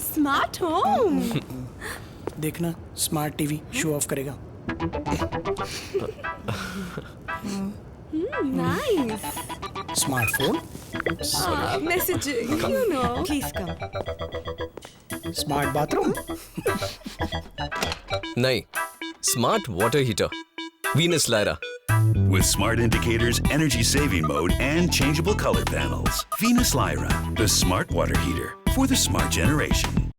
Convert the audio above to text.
Smart home. देखना smart TV show off करेगा। Nice. Smartphone, messaging, you know. Please come. Smart bathroom, नहीं, smart water heater, Venus Lyra. With smart indicators, energy saving mode, and changeable color panels. Venus Lyra, the smart water heater for the smart generation.